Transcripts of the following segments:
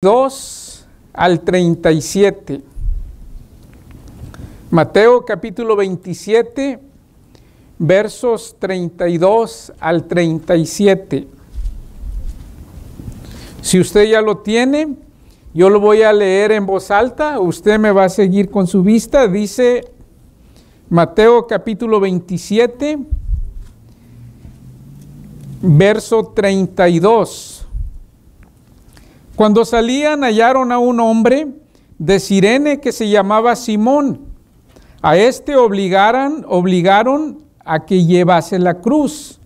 2 al 37. Mateo capítulo 27, versos 32 al 37. Si usted ya lo tiene, yo lo voy a leer en voz alta, usted me va a seguir con su vista. Dice Mateo capítulo 27, verso 32. Cuando salían, hallaron a un hombre de Cirene que se llamaba Simón. A este obligaron a que llevase la cruz.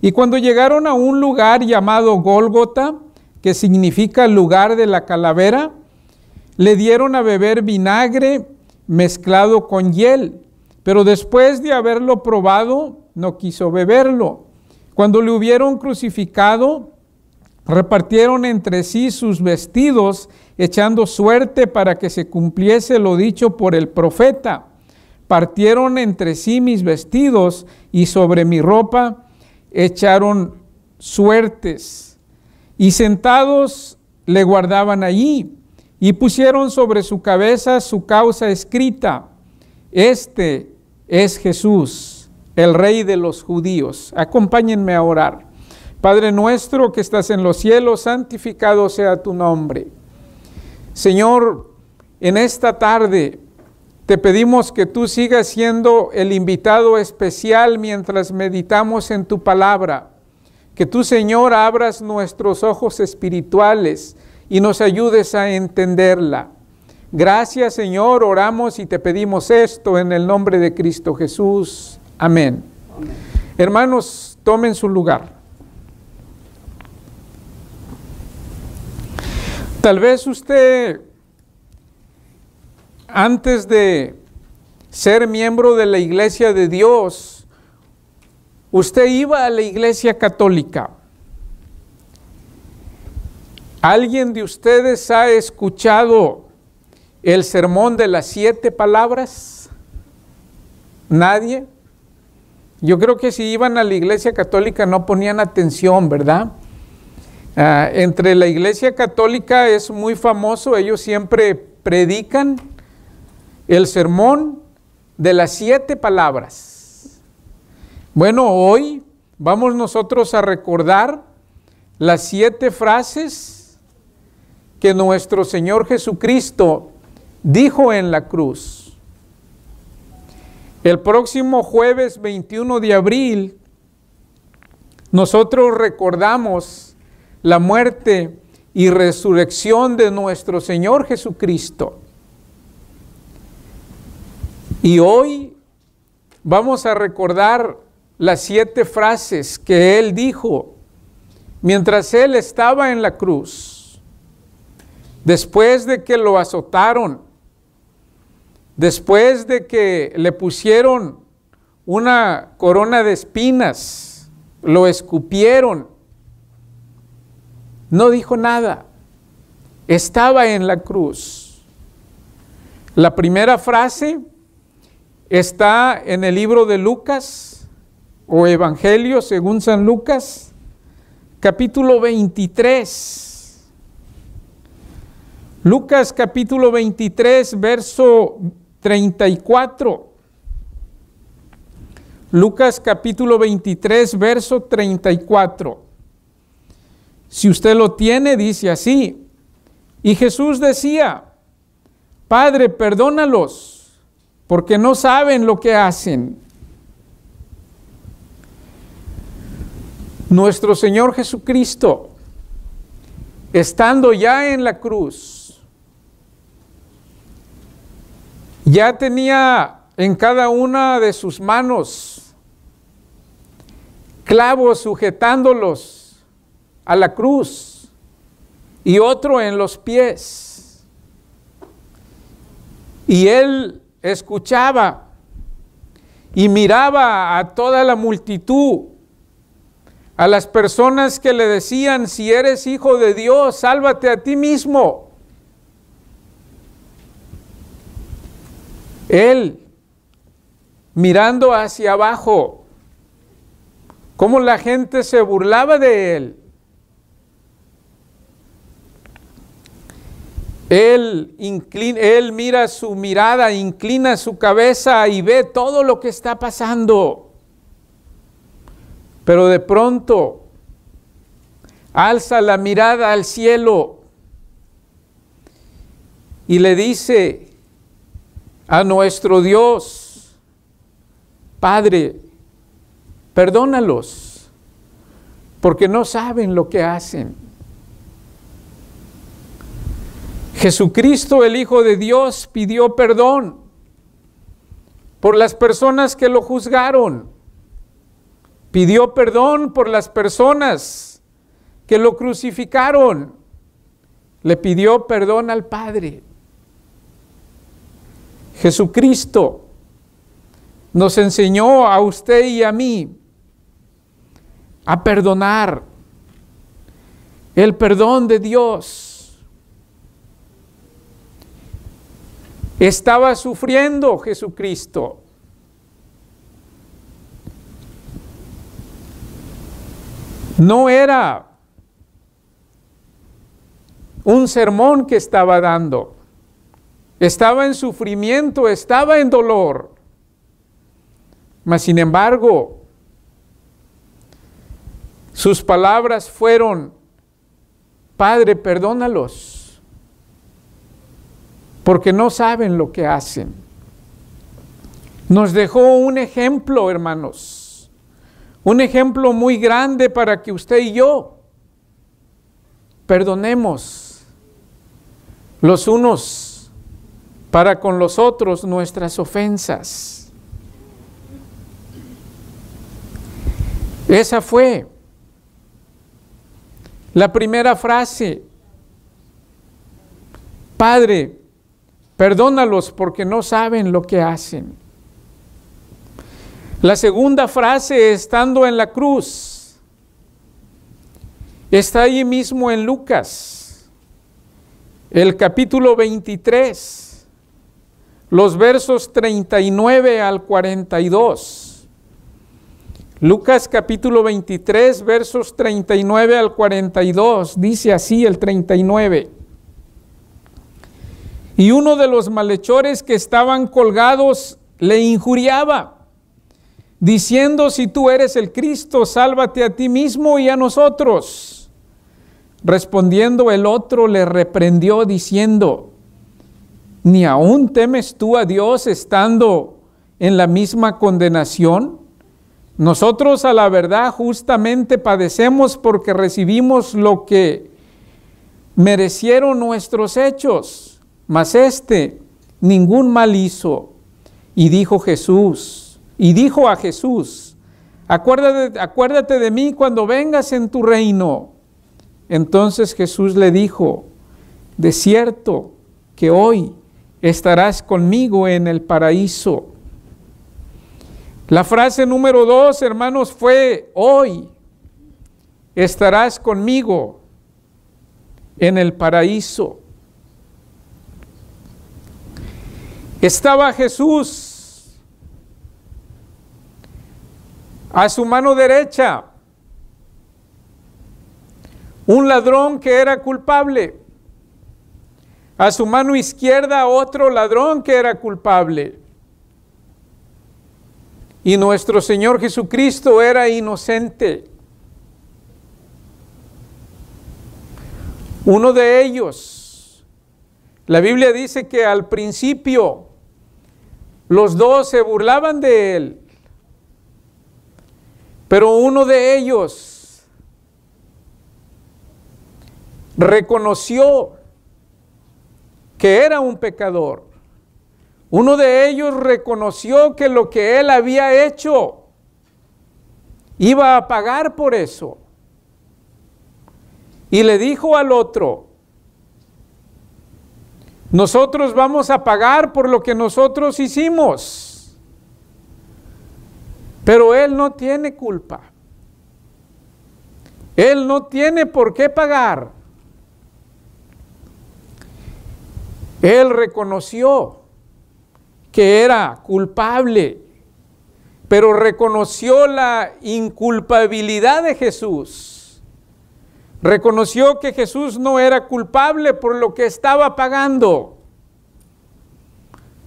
Y cuando llegaron a un lugar llamado Gólgota, que significa lugar de la calavera, le dieron a beber vinagre mezclado con hiel. Pero después de haberlo probado, no quiso beberlo. Cuando le hubieron crucificado, repartieron entre sí sus vestidos, echando suerte para que se cumpliese lo dicho por el profeta. Partieron entre sí mis vestidos y sobre mi ropa echaron suertes. Y sentados le guardaban allí y pusieron sobre su cabeza su causa escrita: Este es Jesús, el Rey de los judíos. Acompáñenme a orar. Padre nuestro que estás en los cielos, santificado sea tu nombre. Señor, en esta tarde te pedimos que tú sigas siendo el invitado especial mientras meditamos en tu palabra. Que tú, Señor, abras nuestros ojos espirituales y nos ayudes a entenderla. Gracias, Señor, oramos y te pedimos esto en el nombre de Cristo Jesús. Amén. Amén. Hermanos, tomen su lugar. Tal vez usted, antes de ser miembro de la Iglesia de Dios, usted iba a la Iglesia Católica. ¿Alguien de ustedes ha escuchado el sermón de las 7 palabras? ¿Nadie? Yo creo que si iban a la Iglesia Católica no ponían atención, ¿verdad? Entre la Iglesia Católica es muy famoso, ellos siempre predican el sermón de las 7 palabras. Bueno, hoy vamos nosotros a recordar las 7 frases que nuestro Señor Jesucristo dijo en la cruz. El próximo jueves 21 de abril, nosotros recordamos la muerte y resurrección de nuestro Señor Jesucristo. Y hoy vamos a recordar las 7 frases que Él dijo mientras Él estaba en la cruz. Después de que lo azotaron, después de que le pusieron una corona de espinas, lo escupieron, no dijo nada, estaba en la cruz. La primera frase está en el libro de Lucas, o Evangelio según San Lucas, capítulo 23. Lucas capítulo 23, verso 34. Lucas capítulo 23, verso 34. Si usted lo tiene, dice así: y Jesús decía: Padre, perdónalos, porque no saben lo que hacen. Nuestro Señor Jesucristo, estando ya en la cruz, ya tenía en cada una de sus manos clavos sujetándolos a la cruz y otro en los pies. Y Él escuchaba y miraba a toda la multitud, a las personas que le decían: si eres hijo de Dios, sálvate a ti mismo. Él mirando hacia abajo, cómo la gente se burlaba de Él. Él mira su mirada, inclina su cabeza y ve todo lo que está pasando. Pero de pronto alza la mirada al cielo y le dice a nuestro Dios: Padre, perdónalos, porque no saben lo que hacen. Jesucristo, el Hijo de Dios, pidió perdón por las personas que lo juzgaron. Pidió perdón por las personas que lo crucificaron. Le pidió perdón al Padre. Jesucristo nos enseñó a usted y a mí a perdonar. El perdón de Dios. Estaba sufriendo Jesucristo. No era un sermón que estaba dando. Estaba en sufrimiento, estaba en dolor. Mas sin embargo, sus palabras fueron: Padre, perdónalos, porque no saben lo que hacen. Nos dejó un ejemplo, hermanos, un ejemplo muy grande para que usted y yo perdonemos los unos para con los otros nuestras ofensas. Esa fue la primera frase: Padre, perdónalos porque no saben lo que hacen. La segunda frase, estando en la cruz, está allí mismo en Lucas, el capítulo 23, los versos 39 al 42. Lucas capítulo 23, versos 39 al 42, dice así el 39. Y uno de los malhechores que estaban colgados le injuriaba, diciendo: si tú eres el Cristo, sálvate a ti mismo y a nosotros. Respondiendo el otro le reprendió diciendo: ¿ni aún temes tú a Dios estando en la misma condenación? Nosotros a la verdad justamente padecemos porque recibimos lo que merecieron nuestros hechos. Mas ningún mal hizo. Y dijo a Jesús: acuérdate de mí cuando vengas en tu reino. Entonces Jesús le dijo: de cierto que hoy estarás conmigo en el paraíso. La frase número 2, hermanos, fue: hoy estarás conmigo en el paraíso. Estaba Jesús a su mano derecha, un ladrón que era culpable. A su mano izquierda, otro ladrón que era culpable. Y nuestro Señor Jesucristo era inocente. Uno de ellos, la Biblia dice que al principio los dos se burlaban de él, pero uno de ellos reconoció que era un pecador. Uno de ellos reconoció que lo que él había hecho iba a pagar por eso. Y le dijo al otro: nosotros vamos a pagar por lo que nosotros hicimos. Pero él no tiene culpa. Él no tiene por qué pagar. Él reconoció que era culpable, pero reconoció la inculpabilidad de Jesús. Reconoció que Jesús no era culpable por lo que estaba pagando.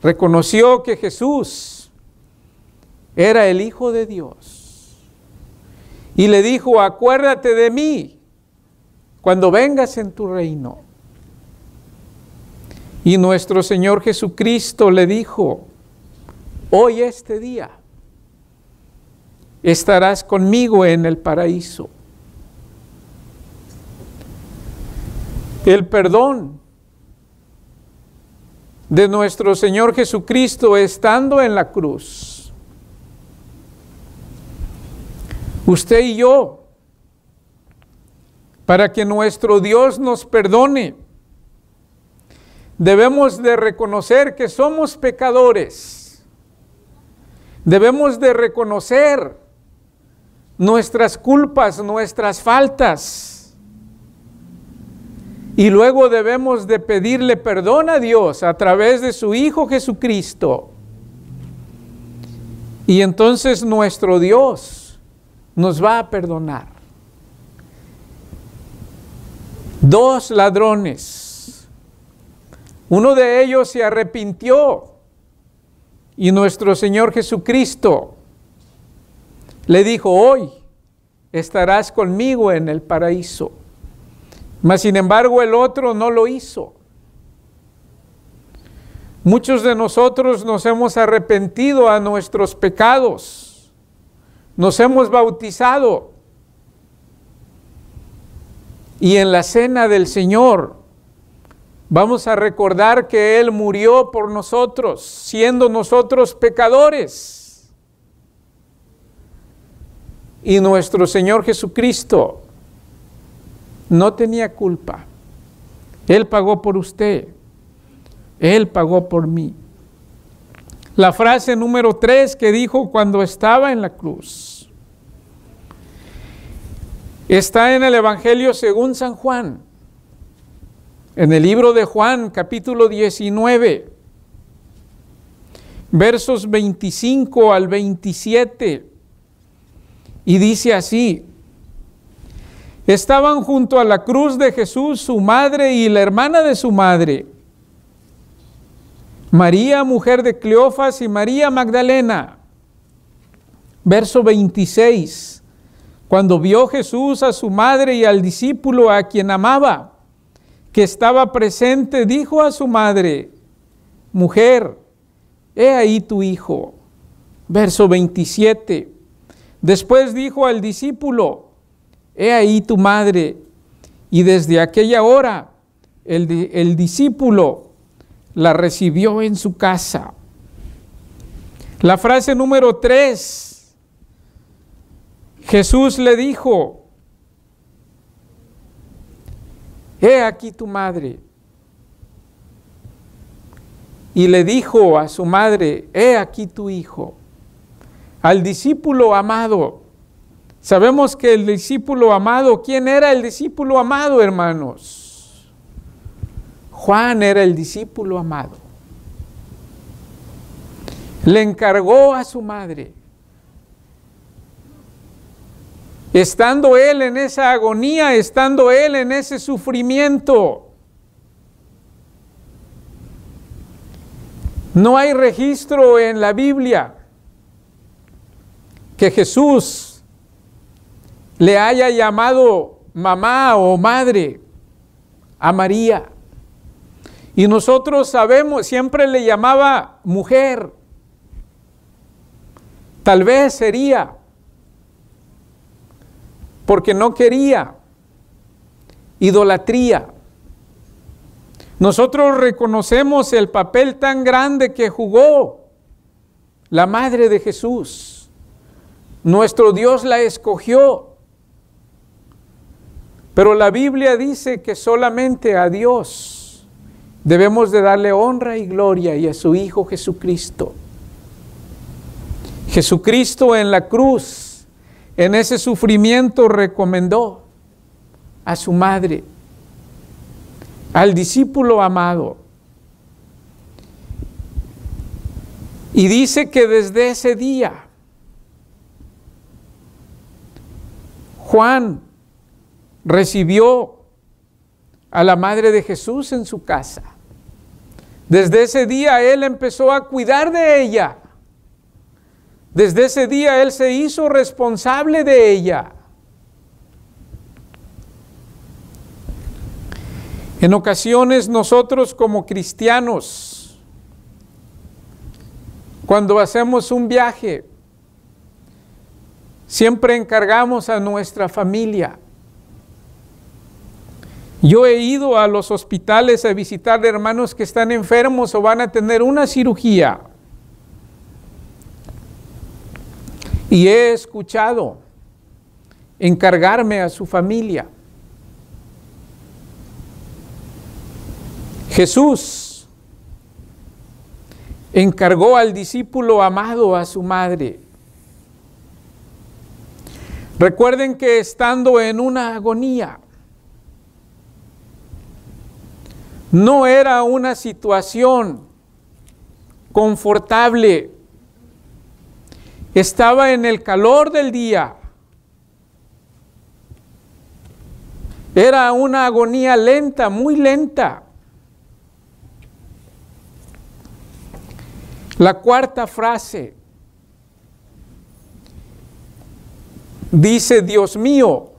Reconoció que Jesús era el Hijo de Dios. Y le dijo, acuérdate de mí cuando vengas en tu reino. Y nuestro Señor Jesucristo le dijo, hoy este día estarás conmigo en el paraíso. El perdón de nuestro Señor Jesucristo estando en la cruz. Usted y yo, para que nuestro Dios nos perdone, debemos de reconocer que somos pecadores. Debemos de reconocer nuestras culpas, nuestras faltas. Y luego debemos de pedirle perdón a Dios a través de su Hijo Jesucristo. Y entonces nuestro Dios nos va a perdonar. 2 ladrones. Uno de ellos se arrepintió y nuestro Señor Jesucristo le dijo, hoy estarás conmigo en el paraíso. Mas sin embargo el otro no lo hizo. Muchos de nosotros nos hemos arrepentido a nuestros pecados, nos hemos bautizado y en la cena del Señor vamos a recordar que Él murió por nosotros, siendo nosotros pecadores. Y nuestro Señor Jesucristo no tenía culpa. Él pagó por usted. Él pagó por mí. La frase número 3 que dijo cuando estaba en la cruz está en el Evangelio según San Juan. En el libro de Juan, capítulo 19, versos 25 al 27. Y dice así: estaban junto a la cruz de Jesús su madre y la hermana de su madre, María, mujer de Cleofas, y María Magdalena. Verso 26. Cuando vio Jesús a su madre y al discípulo a quien amaba, que estaba presente, dijo a su madre: mujer, he ahí tu hijo. Verso 27. Después dijo al discípulo: he ahí tu madre. Y desde aquella hora el discípulo la recibió en su casa. La frase número 3. Jesús le dijo: he aquí tu madre. Y le dijo a su madre: he aquí tu hijo. Al discípulo amado. Sabemos que el discípulo amado, ¿quién era el discípulo amado, hermanos? Juan era el discípulo amado. Le encargó a su madre. Estando él en esa agonía, estando él en ese sufrimiento, no hay registro en la Biblia que Jesús le haya llamado mamá o madre a María. Y nosotros sabemos, siempre le llamaba mujer. Tal vez sería porque no quería idolatría. Nosotros reconocemos el papel tan grande que jugó la madre de Jesús. Nuestro Dios la escogió. Pero la Biblia dice que solamente a Dios debemos de darle honra y gloria, y a su Hijo Jesucristo. Jesucristo en la cruz, en ese sufrimiento, recomendó a su madre, al discípulo amado. Y dice que desde ese día, Juan recibió a la madre de Jesús en su casa. Desde ese día él empezó a cuidar de ella. Desde ese día él se hizo responsable de ella. En ocasiones nosotros como cristianos, cuando hacemos un viaje, siempre encargamos a nuestra familia. Yo he ido a los hospitales a visitar hermanos que están enfermos o van a tener una cirugía. Y he escuchado encargarme a su familia. Jesús encargó al discípulo amado a su madre. Recuerden que estando en una agonía, no era una situación confortable. Estaba en el calor del día. Era una agonía lenta, muy lenta. La cuarta frase dice: Dios mío,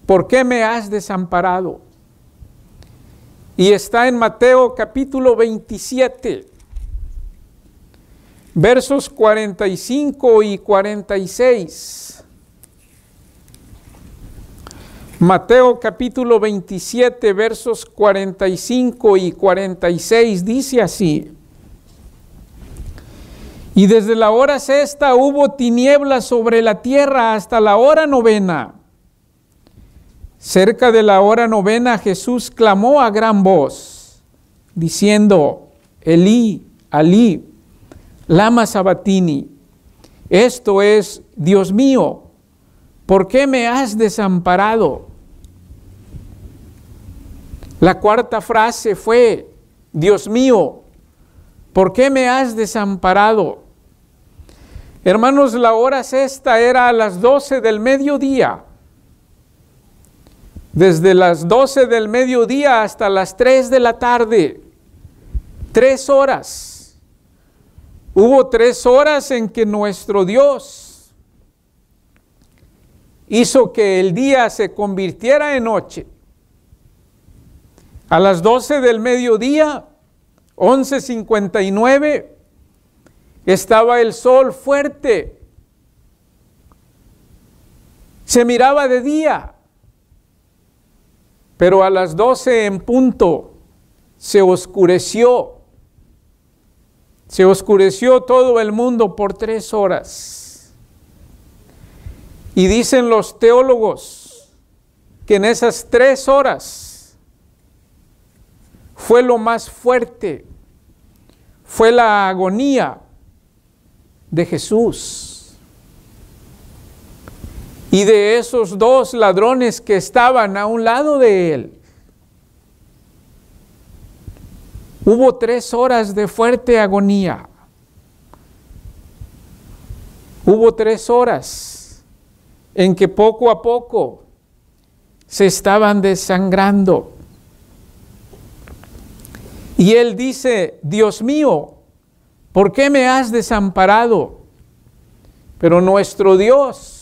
¿por qué me has desamparado? Y está en Mateo capítulo 27, versos 45 y 46. Mateo capítulo 27, versos 45 y 46 dice así: Y desde la hora sexta hubo tinieblas sobre la tierra hasta la hora novena. Cerca de la hora novena Jesús clamó a gran voz, diciendo: Elí, Elí, lama sabatini. Esto es: Dios mío, ¿por qué me has desamparado? La cuarta frase fue: Dios mío, ¿por qué me has desamparado? Hermanos, la hora sexta era a las 12 del mediodía. Desde las 12 del mediodía hasta las 3 de la tarde. 3 horas. Hubo 3 horas en que nuestro Dios hizo que el día se convirtiera en noche. A las 12 del mediodía, 11:59, estaba el sol fuerte. Se miraba de día. Pero a las 12 en punto se oscureció. Se oscureció todo el mundo por 3 horas. Y dicen los teólogos que en esas 3 horas fue lo más fuerte, fue la agonía de Jesús. Y de esos 2 ladrones que estaban a un lado de él, hubo 3 horas de fuerte agonía. Hubo 3 horas en que poco a poco se estaban desangrando. Y él dice: Dios mío, ¿por qué me has desamparado? Pero nuestro Dios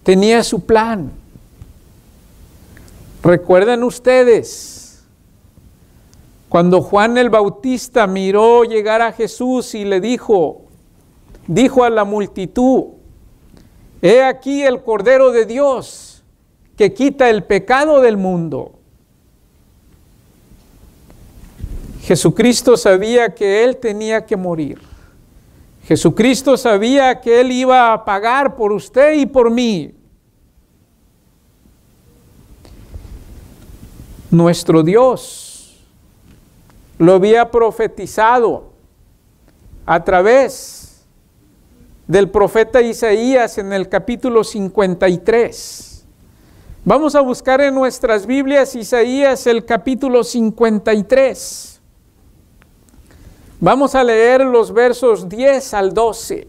tenía su plan. ¿Recuerdan ustedes cuando Juan el Bautista miró llegar a Jesús y le dijo a la multitud: He aquí el Cordero de Dios que quita el pecado del mundo? Jesucristo sabía que Él tenía que morir. Jesucristo sabía que Él iba a pagar por usted y por mí. Nuestro Dios lo había profetizado a través del profeta Isaías en el capítulo 53. Vamos a buscar en nuestras Biblias Isaías el capítulo 53. Vamos a leer los versos 10 al 12.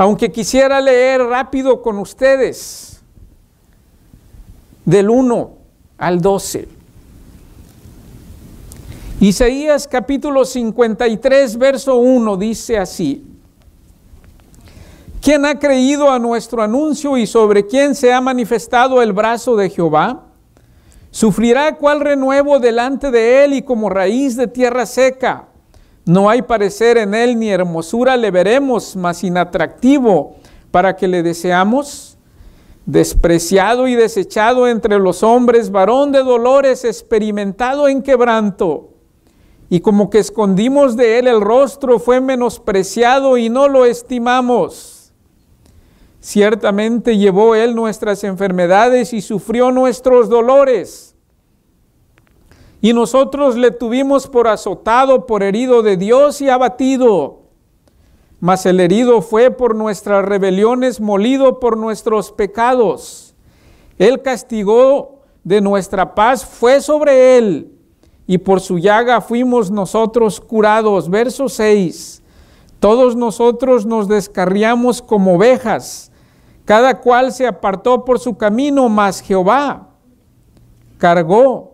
Aunque quisiera leer rápido con ustedes, del 1 al 12. Isaías capítulo 53, verso 1 dice así: ¿Quién ha creído a nuestro anuncio y sobre quién se ha manifestado el brazo de Jehová? Sufrirá cual renuevo delante de él y como raíz de tierra seca. No hay parecer en él ni hermosura le veremos, mas inatractivo para que le deseamos. Despreciado y desechado entre los hombres, varón de dolores, experimentado en quebranto. Y como que escondimos de él el rostro, fue menospreciado y no lo estimamos. Ciertamente llevó él nuestras enfermedades y sufrió nuestros dolores. Y nosotros le tuvimos por azotado, por herido de Dios y abatido. Mas el herido fue por nuestras rebeliones, molido por nuestros pecados. El castigo de nuestra paz fue sobre él, y por su llaga fuimos nosotros curados. Verso 6. Todos nosotros nos descarriamos como ovejas, cada cual se apartó por su camino, mas Jehová cargó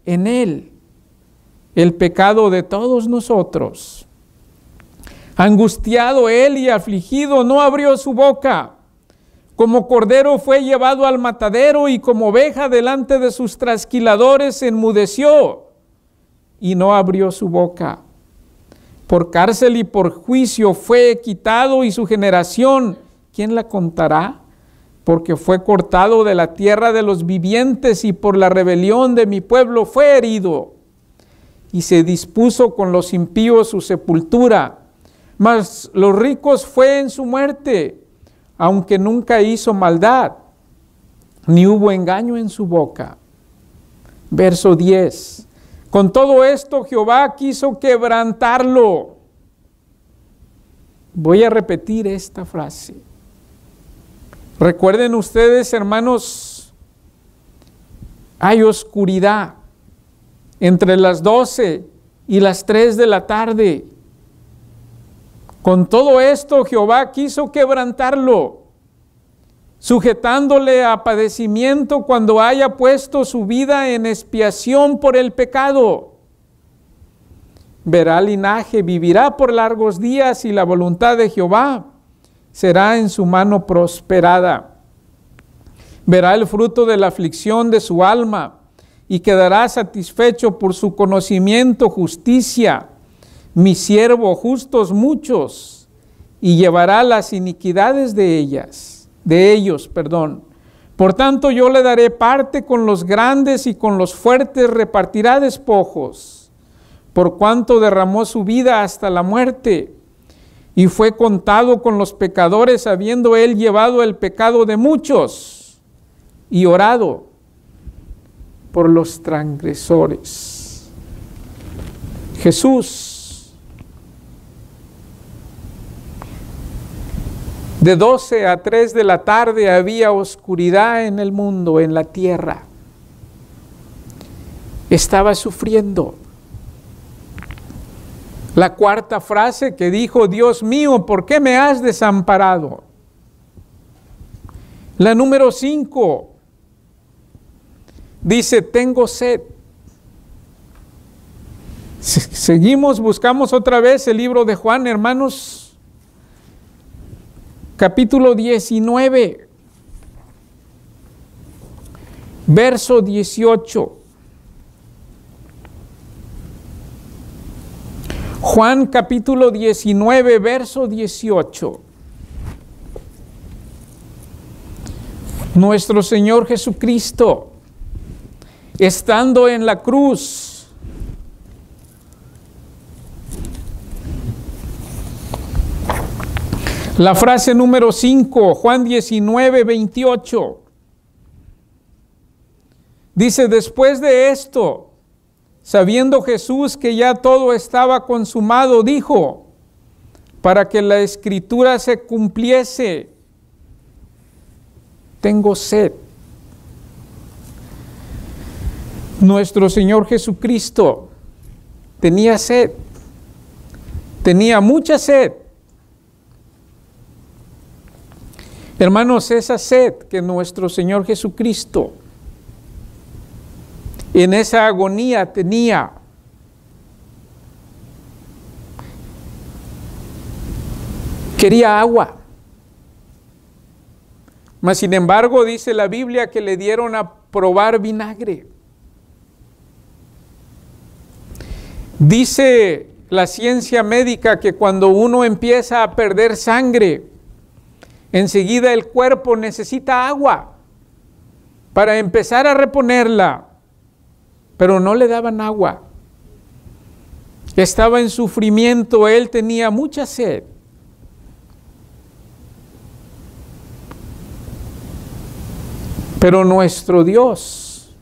en él el pecado de todos nosotros. Angustiado él y afligido, no abrió su boca. Como cordero fue llevado al matadero, y como oveja delante de sus trasquiladores enmudeció y no abrió su boca. Por cárcel y por juicio fue quitado, y su generación, ¿quién la contará? Porque fue cortado de la tierra de los vivientes, y por la rebelión de mi pueblo fue herido. Y se dispuso con los impíos su sepultura, mas los ricos fue en su muerte, aunque nunca hizo maldad, ni hubo engaño en su boca. Verso 10. Con todo esto Jehová quiso quebrantarlo. Voy a repetir esta frase. Recuerden ustedes, hermanos, hay oscuridad entre las 12 y las 3 de la tarde. Con todo esto Jehová quiso quebrantarlo, sujetándole a padecimiento cuando haya puesto su vida en expiación por el pecado. Verá linaje, vivirá por largos días, y la voluntad de Jehová será en su mano prosperada. Verá el fruto de la aflicción de su alma, y quedará satisfecho por su conocimiento justicia. Mi siervo, justos muchos, y llevará las iniquidades de ellos. Por tanto, yo le daré parte con los grandes, y con los fuertes repartirá despojos, por cuanto derramó su vida hasta la muerte, y fue contado con los pecadores, habiendo él llevado el pecado de muchos y orado por los transgresores. Jesús, de 12 a 3 de la tarde había oscuridad en el mundo, en la tierra. Estaba sufriendo. La cuarta frase que dijo: Dios mío, ¿por qué me has desamparado? La número 5 dice: tengo sed. Seguimos, buscamos otra vez el libro de Juan, hermanos, capítulo 19, verso 18. Juan capítulo 19, verso 18. Nuestro Señor Jesucristo, estando en la cruz, la frase número 5, Juan 19, 28. Dice: después de esto, sabiendo Jesús que ya todo estaba consumado, dijo, para que la escritura se cumpliese: tengo sed. Nuestro Señor Jesucristo tenía sed, tenía mucha sed. Hermanos, esa sed que nuestro Señor Jesucristo en esa agonía tenía, quería agua. Mas sin embargo, dice la Biblia que le dieron a probar vinagre. Dice la ciencia médica que cuando uno empieza a perder sangre, enseguida el cuerpo necesita agua para empezar a reponerla, pero no le daban agua. Estaba en sufrimiento, él tenía mucha sed. Pero nuestro Dios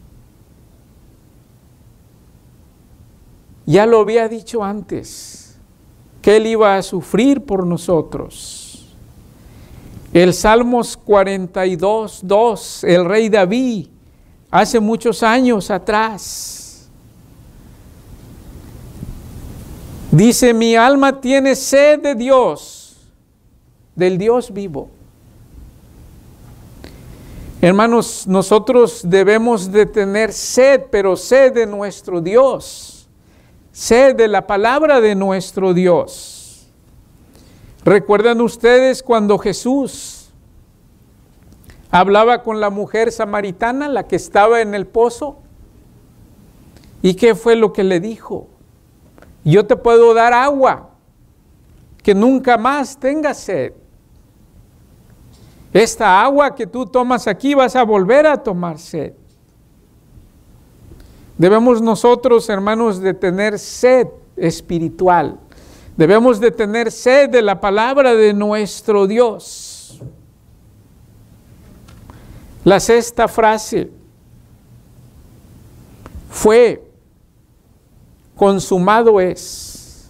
ya lo había dicho antes, que Él iba a sufrir por nosotros. El Salmos 42:2, el rey David, hace muchos años atrás, dice: mi alma tiene sed de Dios, del Dios vivo. Hermanos, nosotros debemos de tener sed, pero sed de nuestro Dios, sed de la palabra de nuestro Dios. ¿Recuerdan ustedes cuando Jesús hablaba con la mujer samaritana, la que estaba en el pozo? ¿Y qué fue lo que le dijo? Yo te puedo dar agua, que nunca más tengas sed. Esta agua que tú tomas aquí vas a volver a tomar sed. Debemos nosotros, hermanos, de tener sed espiritual. Debemos de tener sed de la palabra de nuestro Dios. La sexta frase fue: consumado es.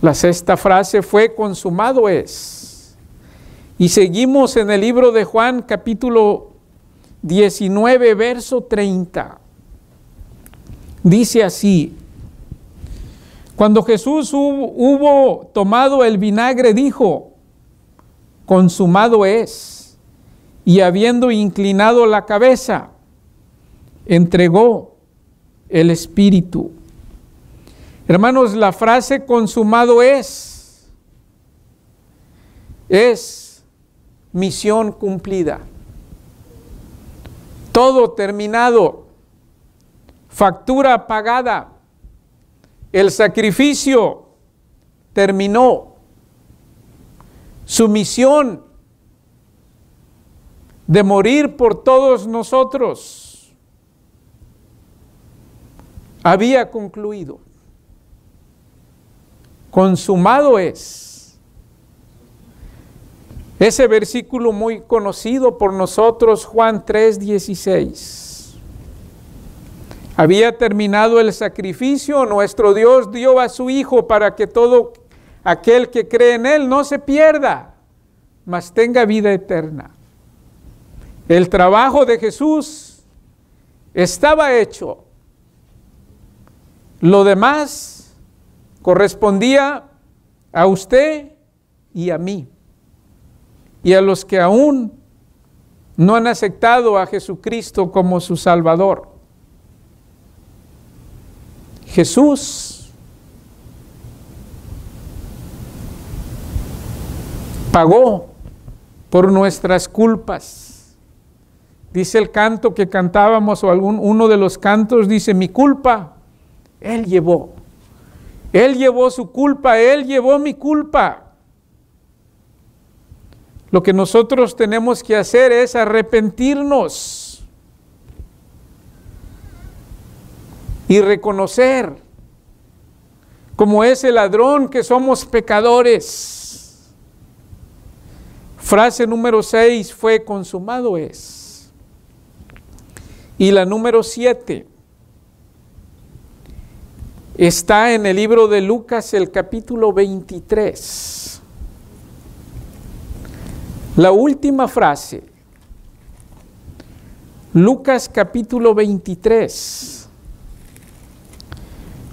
La sexta frase fue: consumado es. Y seguimos en el libro de Juan, capítulo 19, verso 30. Dice así: cuando Jesús hubo tomado el vinagre, dijo: consumado es. Y habiendo inclinado la cabeza, entregó el Espíritu. Hermanos, la frase consumado es misión cumplida. Todo terminado. Factura pagada. El sacrificio terminó. Su misión de morir por todos nosotros había concluido. Consumado es. Ese versículo muy conocido por nosotros, Juan 3:16. Había terminado el sacrificio, nuestro Dios dio a su Hijo para que todo aquel que cree en Él no se pierda, mas tenga vida eterna. El trabajo de Jesús estaba hecho. Lo demás correspondía a usted y a mí. Y a los que aún no han aceptado a Jesucristo como su Salvador. Jesús pagó por nuestras culpas. Dice el canto que cantábamos, o uno de los cantos dice: mi culpa, Él llevó. Él llevó su culpa, Él llevó mi culpa. Lo que nosotros tenemos que hacer es arrepentirnos y reconocer, como ese ladrón, que somos pecadores. Frase número 6 fue: consumado es. Y la número 7 está en el libro de Lucas, el capítulo 23. La última frase, Lucas capítulo 23,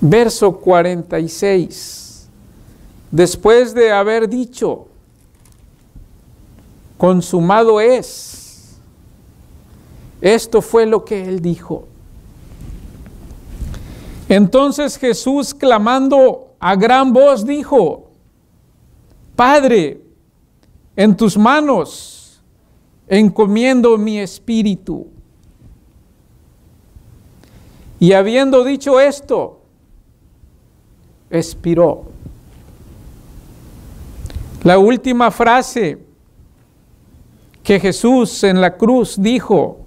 verso 46. Después de haber dicho: consumado es. Esto fue lo que él dijo. Entonces Jesús, clamando a gran voz, dijo: Padre, en tus manos encomiendo mi espíritu. Y habiendo dicho esto, expiró. La última frase que Jesús en la cruz dijo: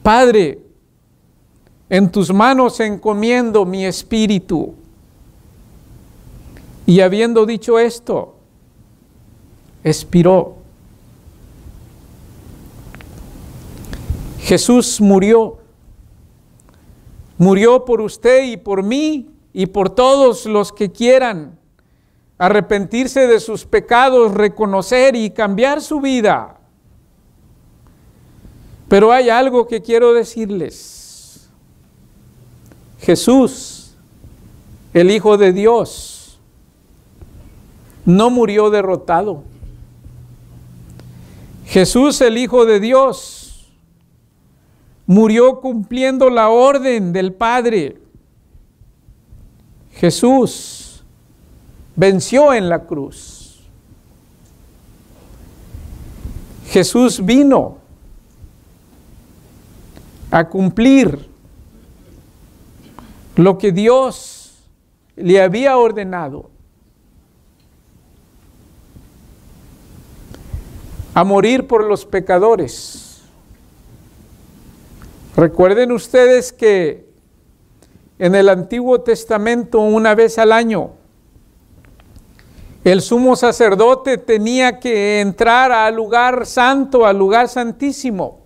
Padre, en tus manos encomiendo mi espíritu. Y habiendo dicho esto, expiró. Jesús murió. Murió por usted y por mí y por todos los que quieran arrepentirse de sus pecados, reconocer y cambiar su vida. Pero hay algo que quiero decirles. Jesús, el Hijo de Dios, no murió derrotado. Jesús, el Hijo de Dios, murió cumpliendo la orden del Padre. Jesús venció en la cruz. Jesús vino a cumplir lo que Dios le había ordenado, a morir por los pecadores. Recuerden ustedes que en el Antiguo Testamento, una vez al año, el sumo sacerdote tenía que entrar al lugar santo, al lugar santísimo,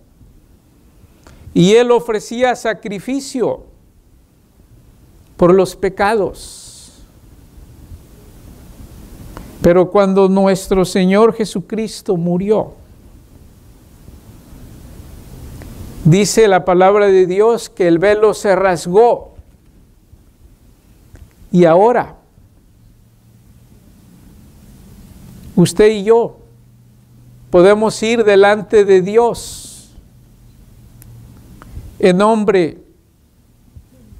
y él ofrecía sacrificio por los pecados. Pero cuando nuestro Señor Jesucristo murió, dice la palabra de Dios que el velo se rasgó. Y ahora, usted y yo podemos ir delante de Dios en nombre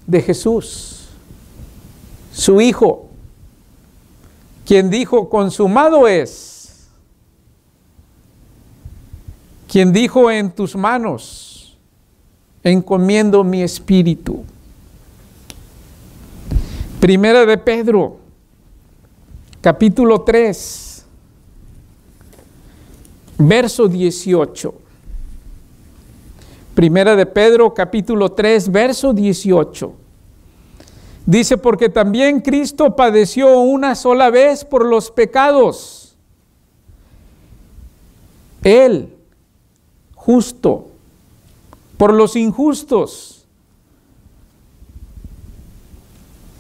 de Jesús, su Hijo, quien dijo: consumado es, quien dijo: en tus manos encomiendo mi espíritu. Primera de Pedro, capítulo 3, verso 18. Primera de Pedro, capítulo 3, verso 18. Dice: porque también Cristo padeció una sola vez por los pecados. Él, justo, por los injustos,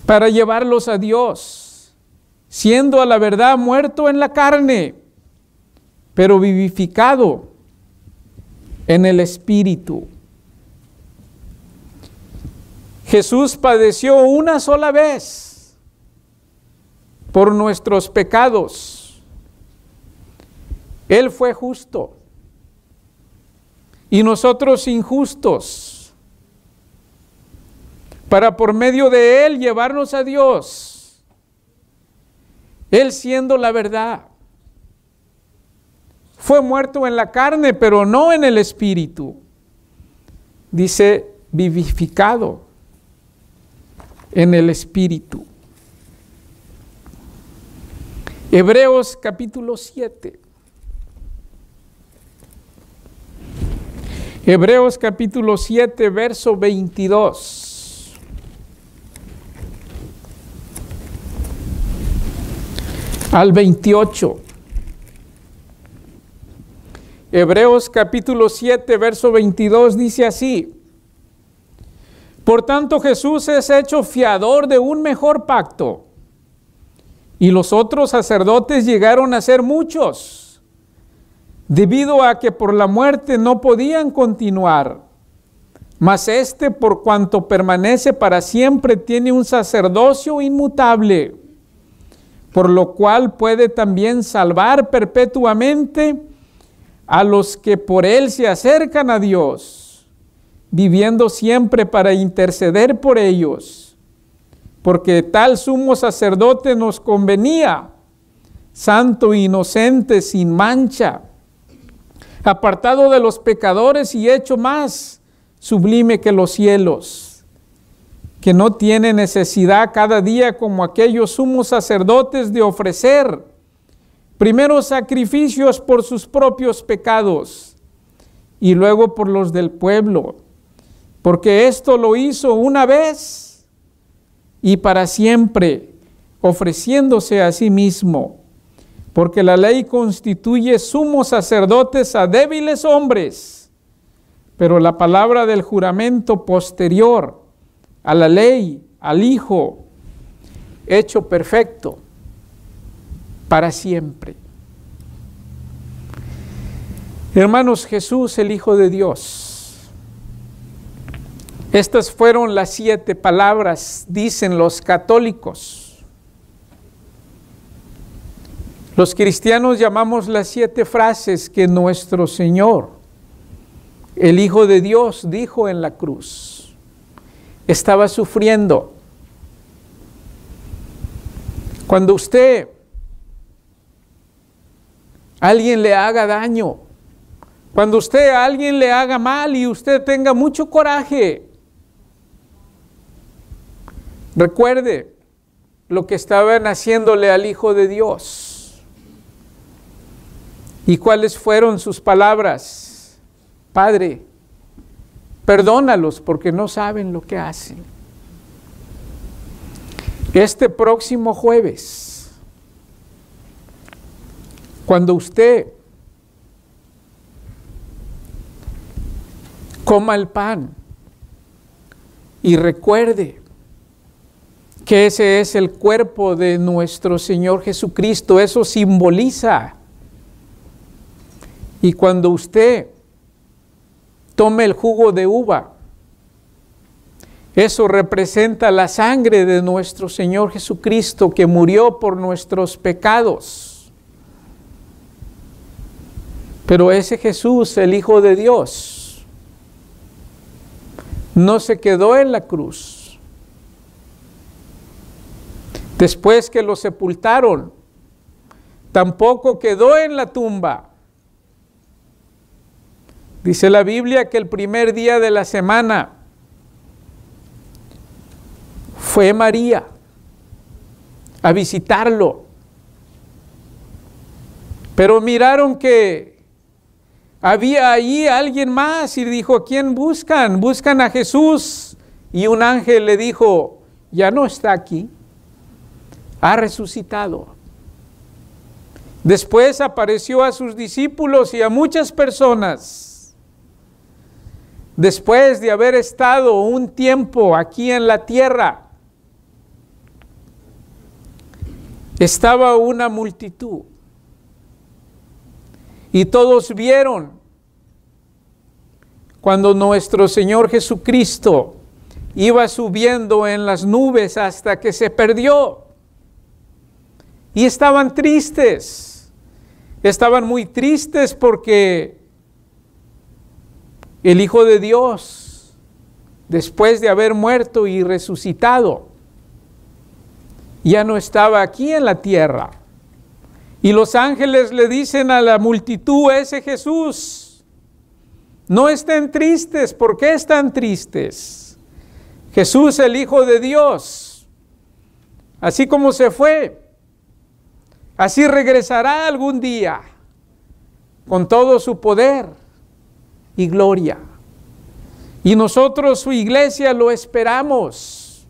para llevarlos a Dios, siendo a la verdad muerto en la carne, pero vivificado en el Espíritu. Jesús padeció una sola vez por nuestros pecados. Él fue justo y nosotros injustos, para por medio de Él llevarnos a Dios. Él, siendo la verdad, fue muerto en la carne, pero no en el espíritu. Dice: vivificado en el espíritu. Hebreos capítulo 7. Hebreos capítulo 7, verso 22. Al 28. Hebreos capítulo 7, verso 22 dice así: por tanto, Jesús es hecho fiador de un mejor pacto, y los otros sacerdotes llegaron a ser muchos, debido a que por la muerte no podían continuar. Mas este, por cuanto permanece para siempre, tiene un sacerdocio inmutable, por lo cual puede también salvar perpetuamente a los que por Él se acercan a Dios, viviendo siempre para interceder por ellos, porque tal sumo sacerdote nos convenía, santo, inocente, sin mancha, apartado de los pecadores y hecho más sublime que los cielos, que no tiene necesidad cada día como aquellos sumos sacerdotes de ofrecer primero sacrificios por sus propios pecados y luego por los del pueblo, porque esto lo hizo una vez y para siempre, ofreciéndose a sí mismo, porque la ley constituye sumos sacerdotes a débiles hombres, pero la palabra del juramento posterior a la ley, al Hijo, hecho perfecto para siempre. Hermanos, Jesús, el Hijo de Dios. Estas fueron las 7 palabras, dicen los católicos. Los cristianos llamamos las 7 frases que nuestro Señor, el Hijo de Dios, dijo en la cruz. Estaba sufriendo. Cuando alguien le haga daño, cuando a alguien le haga mal y usted tenga mucho coraje, recuerde lo que estaban haciéndole al Hijo de Dios. ¿Y cuáles fueron sus palabras? Padre, perdónalos porque no saben lo que hacen. Este próximo jueves, cuando usted coma el pan y recuerde que ese es el cuerpo de nuestro Señor Jesucristo, eso simboliza. Y cuando usted tome el jugo de uva, eso representa la sangre de nuestro Señor Jesucristo que murió por nuestros pecados. Pero ese Jesús, el Hijo de Dios, no se quedó en la cruz. Después que lo sepultaron, tampoco quedó en la tumba. Dice la Biblia que el primer día de la semana fue María a visitarlo. Pero miraron que había ahí alguien más y dijo, ¿quién buscan? Buscan a Jesús. Y un ángel le dijo, ya no está aquí, ha resucitado. Después apareció a sus discípulos y a muchas personas. Después de haber estado un tiempo aquí en la tierra, estaba una multitud y todos vieron cuando nuestro Señor Jesucristo iba subiendo en las nubes hasta que se perdió. Y estaban tristes, estaban muy tristes porque el Hijo de Dios, después de haber muerto y resucitado, ya no estaba aquí en la tierra. Y los ángeles le dicen a la multitud, ese Jesús, no estén tristes. ¿Por qué están tristes? Jesús, el Hijo de Dios, así como se fue, así regresará algún día, con todo su poder y gloria. Y nosotros, su iglesia, lo esperamos.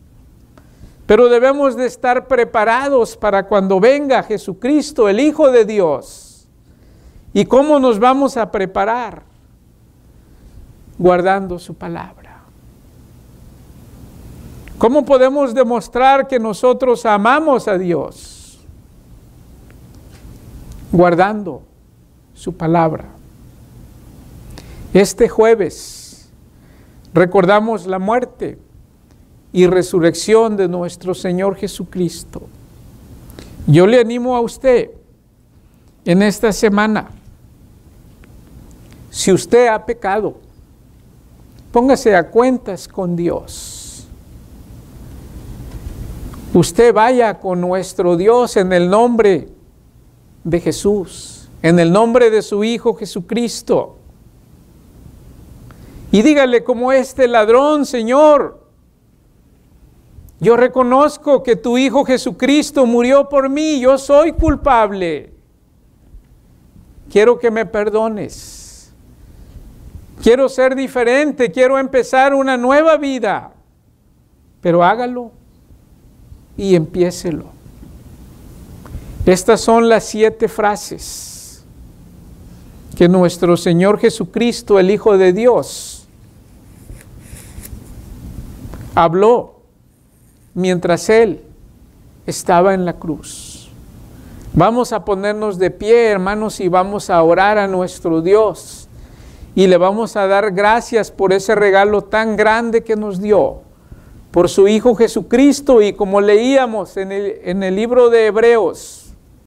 Pero debemos de estar preparados para cuando venga Jesucristo, el Hijo de Dios. ¿Y cómo nos vamos a preparar? Guardando su palabra. ¿Cómo podemos demostrar que nosotros amamos a Dios? Guardando su palabra. Este jueves recordamos la muerte y resurrección de nuestro Señor Jesucristo. Yo le animo a usted en esta semana Si usted ha pecado, póngase a cuentas con Dios. Usted vaya con nuestro Dios en el nombre de Jesús, en el nombre de su Hijo Jesucristo. Y dígale como este ladrón: Señor, yo reconozco que tu Hijo Jesucristo murió por mí, yo soy culpable. Quiero que me perdones. Quiero ser diferente, quiero empezar una nueva vida. Pero hágalo y empiécelo. Estas son las 7 frases que nuestro Señor Jesucristo, el Hijo de Dios, habló mientras Él estaba en la cruz. Vamos a ponernos de pie, hermanos, y vamos a orar a nuestro Dios. Y le vamos a dar gracias por ese regalo tan grande que nos dio, por su Hijo Jesucristo. Y como leíamos en el libro de Hebreos,